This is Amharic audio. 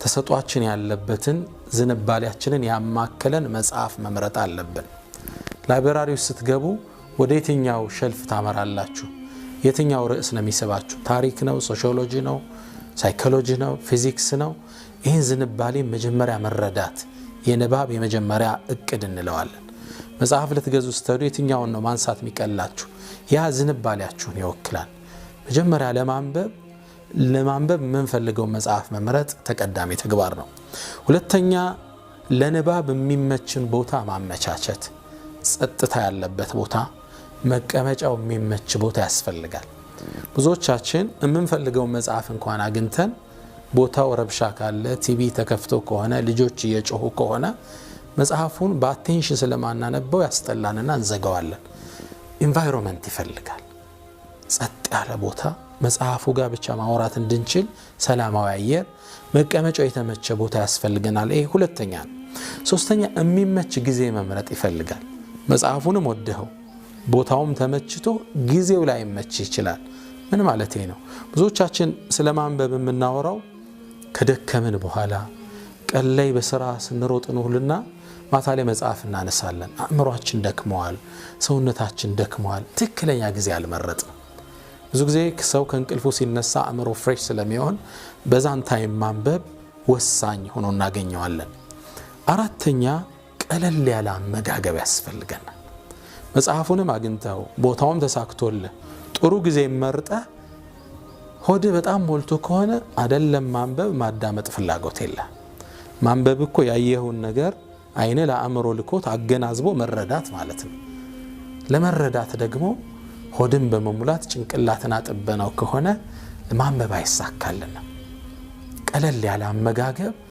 ተሰጧችን ያለበትን ዝንባሌያችንን ያማከለን መጽሐፍ መምረጥ አለብን። ላይብራሪው ስትገቡ ወደ የትኛው ሸልፍ ታመራላችሁ? የትኛው ርዕስ ነው የሚስባችሁ? ታሪክ ነው? ሶሺዮሎጂ ነው? ሳይኮሎጂ ነው? ፊዚክስ ነው? ይህን ዝንባሌ መጀመሪያ መረዳት የንባብ የመጀመሪያ እቅድ እንለዋለን። መጽሐፍ ልትገዙ ስትሄዱ የትኛውን ነው ማንሳት የሚቀላችሁ? ያ ዝንባሌያችሁን ይወክላል። መጀመሪያ ለማንበብ የምንፈልገው መጽሐፍ መምረጥ ተቀዳሚ ተግባር ነው። ሁለተኛ ለንባብ የሚመችን ቦታ ማመቻቸት፣ ጸጥታ ያለበት ቦታ፣ መቀመጫው የሚመች ቦታ ያስፈልጋል። ብዙዎቻችን የምንፈልገው መጽሐፍ እንኳን አግኝተን ቦታው ረብሻ ካለ፣ ቲቪ ተከፍቶ ከሆነ፣ ልጆች እየጮሁ ከሆነ መጽሐፉን በአቴንሽን ስለማናነበው ያስጠላንና እንዘጋዋለን። ኢንቫይሮንመንት ይፈልጋል። ጸጥ ያለ ቦታ መጽሐፉ ጋር ብቻ ማውራት እንድንችል ሰላማዊ አየር፣ መቀመጫው የተመቸ ቦታ ያስፈልገናል። ይሄ ሁለተኛ ነው። ሶስተኛ የሚመች ጊዜ መምረጥ ይፈልጋል። መጽሐፉንም ወደኸው ቦታውም ተመችቶ ጊዜው ላይ መች ይችላል። ምን ማለት ነው? ብዙዎቻችን ስለማንበብ የምናወራው ከደከምን በኋላ ቀን ላይ በስራ ስንሮጥ እንውልና ማታ ላይ መጽሐፍ እናነሳለን። አእምሮአችን ደክመዋል፣ ሰውነታችን ደክመዋል። ትክክለኛ ጊዜ አልመረጥም። ብዙ ጊዜ ሰው ከእንቅልፉ ሲነሳ አእምሮ ፍሬሽ ስለሚሆን በዛን ታይም ማንበብ ወሳኝ ሆኖ እናገኘዋለን። አራተኛ ቀለል ያለ አመጋገብ ያስፈልገናል። መጽሐፉንም አግኝተው ቦታውም ተሳክቶልህ ጥሩ ጊዜ መርጠህ ሆድ በጣም ሞልቶ ከሆነ አይደለም ማንበብ ማዳመጥ ፍላጎት የለም። ማንበብ እኮ ያየኸውን ነገር አይነ ለአእምሮ ልኮት አገናዝቦ መረዳት ማለት ነው። ለመረዳት ደግሞ ሆድን በመሙላት ጭንቅላትን አጥበነው ከሆነ ማንበብ አይሳካልንም። ቀለል ያለ አመጋገብ